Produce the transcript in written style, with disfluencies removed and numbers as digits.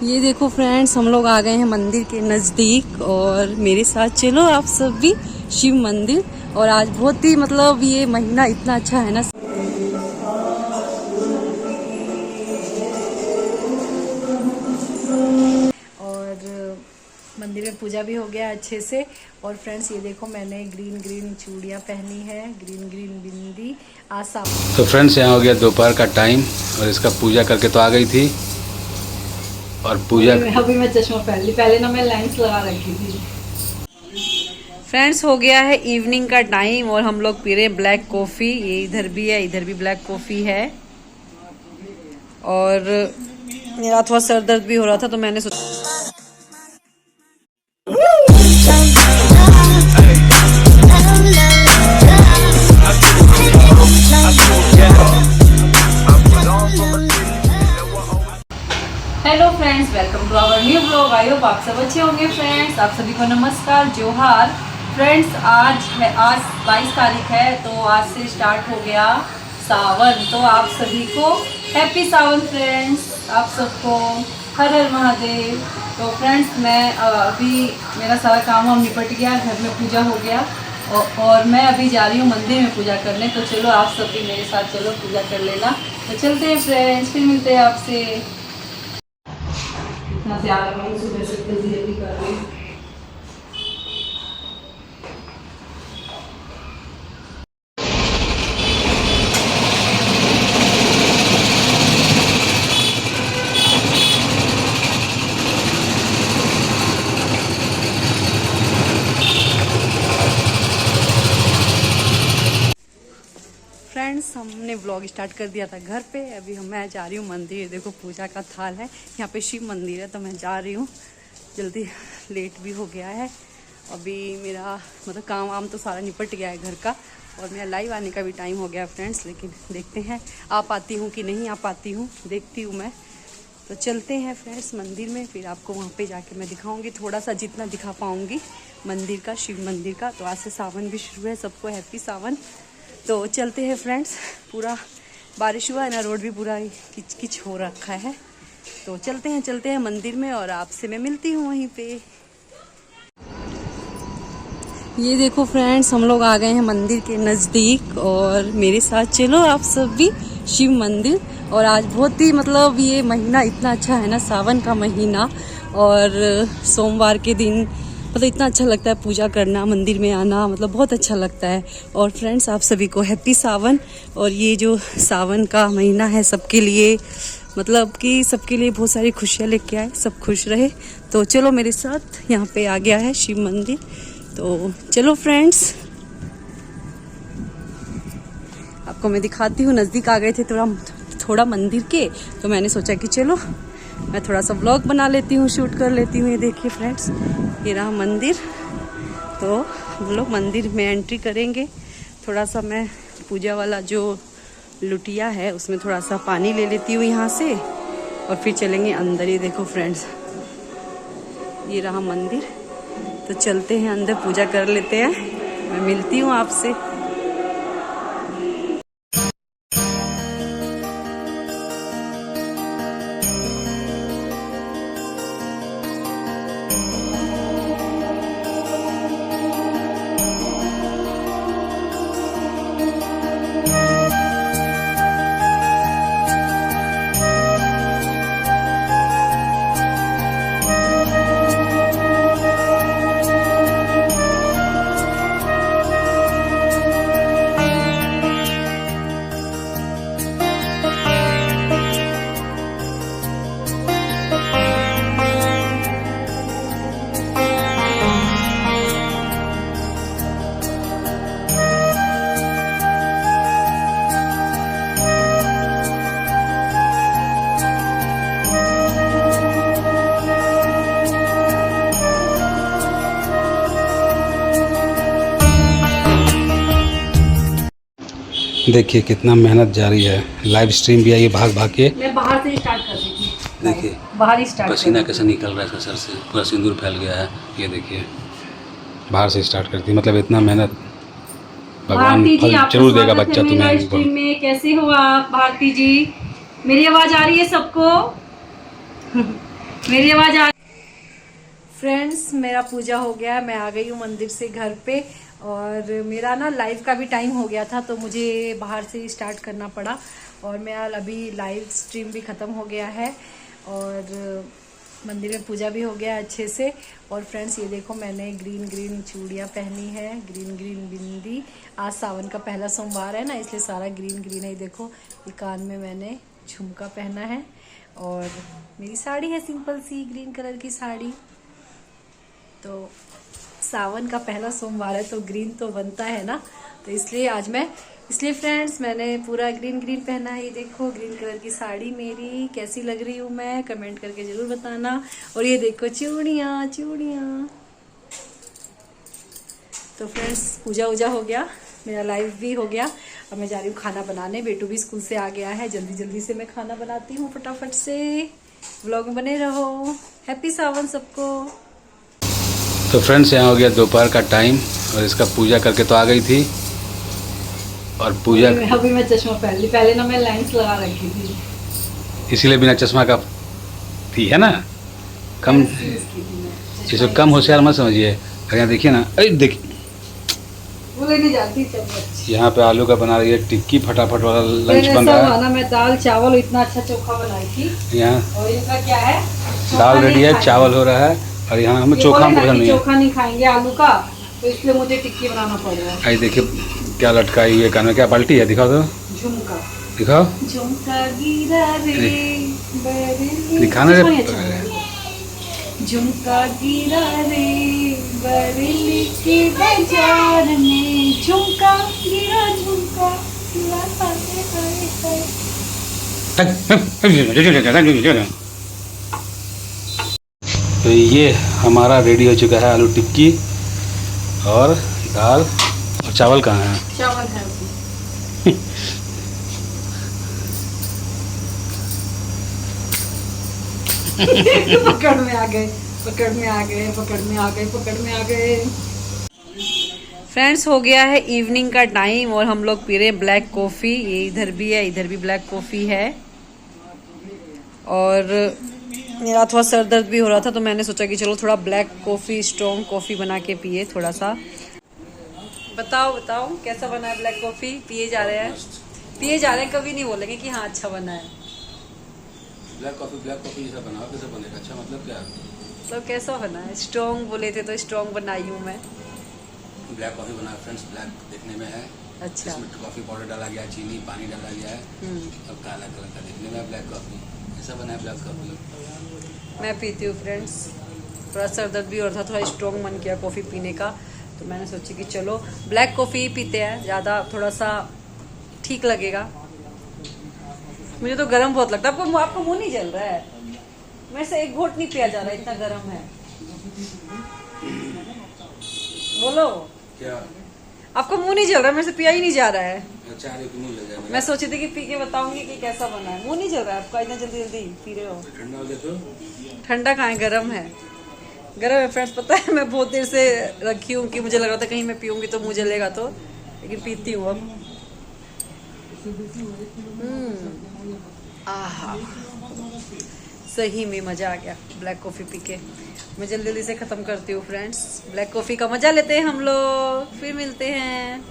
ये देखो फ्रेंड्स, हम लोग आ गए हैं मंदिर के नज़दीक और मेरे साथ चलो आप सब भी शिव मंदिर। और आज बहुत ही मतलब ये महीना इतना अच्छा है ना। और मंदिर में पूजा भी हो गया अच्छे से। और फ्रेंड्स ये देखो, मैंने ग्रीन ग्रीन चूड़ियाँ पहनी है, ग्रीन ग्रीन बिंदी आसा। तो फ्रेंड्स यहाँ हो गया दोपहर का टाइम और इसका पूजा करके तो आ गई थी। और पूजा अभी मैं चश्मा पहन ली, पहले ना मैं लेंस लगा रखी थी। फ्रेंड्स हो गया है इवनिंग का टाइम और हम लोग पी रहे हैं ब्लैक कॉफ़ी। ये इधर भी है, इधर भी ब्लैक कॉफ़ी है। और मेरा थोड़ा सर दर्द भी हो रहा था तो मैंने सोचा hello friends, welcome to our new blog. I hope आप सब अच्छे होंगे। फ्रेंड्स आप सभी को नमस्कार, जोहार। फ्रेंड्स आज 22 तारीख है तो आज से स्टार्ट हो गया सावन। तो आप सभी को हैप्पी सावन फ्रेंड्स, आप सबको हर हर महादेव। तो फ्रेंड्स मैं अभी मेरा सारा काम वाम निपट गया, घर में पूजा हो गया और मैं अभी जा रही हूँ मंदिर में पूजा करने। तो चलो आप सब भी मेरे साथ चलो, पूजा कर लेना। तो चलते हैं फ्रेंड्स, फिर मिलते हैं आपसे। इतना ज़्यादा मैं सुबह से जल्दी कर रही हूँ। फ्रेंड्स हमने व्लॉग स्टार्ट कर दिया था घर पे। अभी मैं जा रही हूँ मंदिर। देखो पूजा का थाल है, यहाँ पे शिव मंदिर है तो मैं जा रही हूँ। जल्दी लेट भी हो गया है। अभी मेरा मतलब काम वाम तो सारा निपट गया है घर का और मेरा लाइव आने का भी टाइम हो गया फ्रेंड्स। लेकिन देखते हैं आ पाती हूँ कि नहीं आ पाती हूँ, देखती हूँ मैं। तो चलते हैं फ्रेंड्स मंदिर में, फिर आपको वहाँ पे जाके मैं दिखाऊंगी थोड़ा सा जितना दिखा पाऊँगी मंदिर का, शिव मंदिर का। तो आज से सावन भी शुरू है, सबको हैप्पी सावन। तो चलते हैं फ्रेंड्स। पूरा बारिश हुआ है ना, रोड भी पूरा किच किच हो रखा है। तो चलते हैं मंदिर में और आपसे मैं मिलती हूँ वहीं पे। ये देखो फ्रेंड्स, हम लोग आ गए हैं मंदिर के नज़दीक और मेरे साथ चलो आप सब भी शिव मंदिर। और आज बहुत ही मतलब ये महीना इतना अच्छा है ना, सावन का महीना। और सोमवार के दिन मतलब इतना अच्छा लगता है पूजा करना, मंदिर में आना, मतलब बहुत अच्छा लगता है। और फ्रेंड्स आप सभी को हैप्पी सावन। और ये जो सावन का महीना है सबके लिए, मतलब कि सबके लिए बहुत सारी खुशियाँ लेके आए, सब खुश रहे। तो चलो मेरे साथ, यहाँ पे आ गया है शिव मंदिर। तो चलो फ्रेंड्स आपको मैं दिखाती हूँ। नज़दीक आ गए थे थोड़ा मंदिर के, तो मैंने सोचा कि चलो मैं थोड़ा सा व्लॉग बना लेती हूँ, शूट कर लेती हूँ। ये देखिए फ्रेंड्स, ये रहा मंदिर। तो हम लोग मंदिर में एंट्री करेंगे। थोड़ा सा मैं पूजा वाला जो लुटिया है उसमें थोड़ा सा पानी ले लेती हूँ यहाँ से और फिर चलेंगे अंदर। ये देखो फ्रेंड्स, ये रहा मंदिर। तो चलते हैं अंदर, पूजा कर लेते हैं। मैं मिलती हूँ आपसे। देखिए कितना मेहनत जारी है। लाइव स्ट्रीम भी आई है भाग भाग के। मैं बाहर से स्टार्ट कर दी थी। देखिए बाहर ही स्टार्ट, पसीना कैसे निकल रहा है इसका सर से, पूरा सिंदूर फैल गया है। ये देखिए बाहर से स्टार्ट करती, मतलब इतना मेहनत। भगवान फल जरूर देगा बच्चा तुम्हें। लाइव स्ट्रीम में कैसे हो आप भारती जी? मेरी आवाज़ आ रही है सबको? मेरी आवाज आ। फ्रेंड्स मेरा पूजा हो गया, मैं आ गई हूँ मंदिर से घर पे। और मेरा ना लाइव का भी टाइम हो गया था तो मुझे बाहर से स्टार्ट करना पड़ा। और मेरा अभी लाइव स्ट्रीम भी ख़त्म हो गया है और मंदिर में पूजा भी हो गया अच्छे से। और फ्रेंड्स ये देखो मैंने ग्रीन ग्रीन चूड़ियाँ पहनी है, ग्रीन ग्रीन बिंदी। आज सावन का पहला सोमवार है ना, इसलिए सारा ग्रीन ग्रीन है। ये देखो ये कान में मैंने झुमका पहना है और मेरी साड़ी है सिंपल सी ग्रीन कलर की साड़ी। तो सावन का पहला सोमवार है तो ग्रीन तो बनता है ना, तो इसलिए फ्रेंड्स मैंने पूरा ग्रीन ग्रीन पहना है। ये देखो ग्रीन कलर की साड़ी मेरी कैसी लग रही हूँ मैं, कमेंट करके जरूर बताना। और ये देखो चूड़ियाँ चूड़ियाँ। तो फ्रेंड्स पूजा वूजा हो गया, मेरा लाइव भी हो गया। अब मैं जा रही हूँ खाना बनाने, बेटू भी स्कूल से आ गया है। जल्दी जल्दी से मैं खाना बनाती हूँ फटाफट से। व्लॉग में बने रहो। हैप्पी सावन सबको। तो फ्रेंड्स यहाँ हो गया दोपहर का टाइम और इसका पूजा करके तो आ गई थी। और पूजा अभी मैं चश्मा पहन ली, पहले ना मैं लेंस लगा रखी थी इसीलिए बिना चश्मा का थी है ना। कम इसको कम होशियार मत समझिए। यहाँ देखिए ना, अरे देखिए बोले नहीं जाती। यहाँ पे आलू का बना रही है टिक्की, फटाफट वाला लंच बन रहा है। मैं दाल चावल इतना अच्छा चोखा बनाई थी। यहाँ और इनका क्या है, दाल रेडी है, चावल हो रहा है। और यहाँ हमें चोखा पसंद नहीं है, चोखा नहीं खाएंगे आलू का, तो इसलिए मुझे टिक्की बनाना पड़ रहा है। आई देखिए क्या लटकाई हुई है कान में, क्या बाल्टी है, दिखाओ तो, झुमका दिखाओ, झुमका गिरा रे दिखाना रे। झुमका गिरा रे बरेली के बाजार में, झुमका गिरा झुमका। तो ये हमारा रेडी हो चुका है आलू टिक्की और दाल। और चावल कहाँ है? चावल है पकड़ में आ गए, पकड़ में आ गए, पकड़ में आ गए, पकड़ में आ गए। फ्रेंड्स हो गया है इवनिंग का टाइम और हम लोग पी रहे हैं ब्लैक कॉफ़ी। ये इधर भी है, इधर भी ब्लैक कॉफ़ी है। और मेरा थोड़ा सर दर्द भी हो रहा था तो मैंने सोचा कि चलो थोड़ा ब्लैक कॉफ़ी, स्ट्रॉन्ग कॉफ़ी बना के पिए थोड़ा सा। बताओ बताओ कैसा बना है ब्लैक कॉफ़ी? पिए जा रहे हैं, पिए जा रहे हैं, कभी नहीं बोलेंगे कि हाँ अच्छा बना है। ब्लैक कॉफ़ी जैसा बनाओ, कैसे बनेगा? अच्छा मतलब क्या, तो कैसा बना है? स्ट्रॉन्ग बोले थे तो स्ट्रॉन्ग बनाई हूँ मैं। ब्लैक कॉफ़ी बना फ्रेंड्स, ब्लैक देखने में है। अच्छा, इसमें कॉफ़ी पाउडर डाला गया, चीनी, पानी डाला गया है। अब काला कलर का देखने में ब्लैक कॉफ़ी ऐसा बना है ब्लैक कॉफ़ी। मैं पीती हूँ फ्रेंड्स। थोड़ा सर दर्द भी हो रहा था, थोड़ा स्ट्रॉन्ग मन किया कॉफ़ी पीने का, तो मैंने सोची कि चलो ब्लैक कॉफ़ी पीते हैं, ज़्यादा थोड़ा सा ठीक लगेगा। मुझे तो गर्म बहुत लगता है। आपको मुंह नहीं जल रहा है? मेरे से एक घोट नहीं पिया जा रहा, इतना गर्म है। बोलो क्या आपको मुंह नहीं जल रहा? मेरे से पिया ही नहीं जा रहा है। अच्छा मुंह लग जाएगा। मैं सोची थी कि पी के बताऊंगी कि कैसा बना है। मुंह नहीं जल रहा है आपका? इतना जल्दी जल्दी पी रहे हो? ठंडा हो जाए तो? ठंडा कहाँ है, गर्म है, गर्म है फ्रेंड्स। पता है मैं बहुत देर से रखी हूँ कि मुझे लग रहा था कहीं मैं पीऊंगी तो मुंह जलेगा, तो लेकिन पीती हूँ अब। आहा सही में मज़ा आ गया ब्लैक कॉफ़ी पी के। मैं जल्दी जल्दी से ख़त्म करती हूँ फ्रेंड्स। ब्लैक कॉफ़ी का मज़ा लेते हैं हम लोग, फिर मिलते हैं।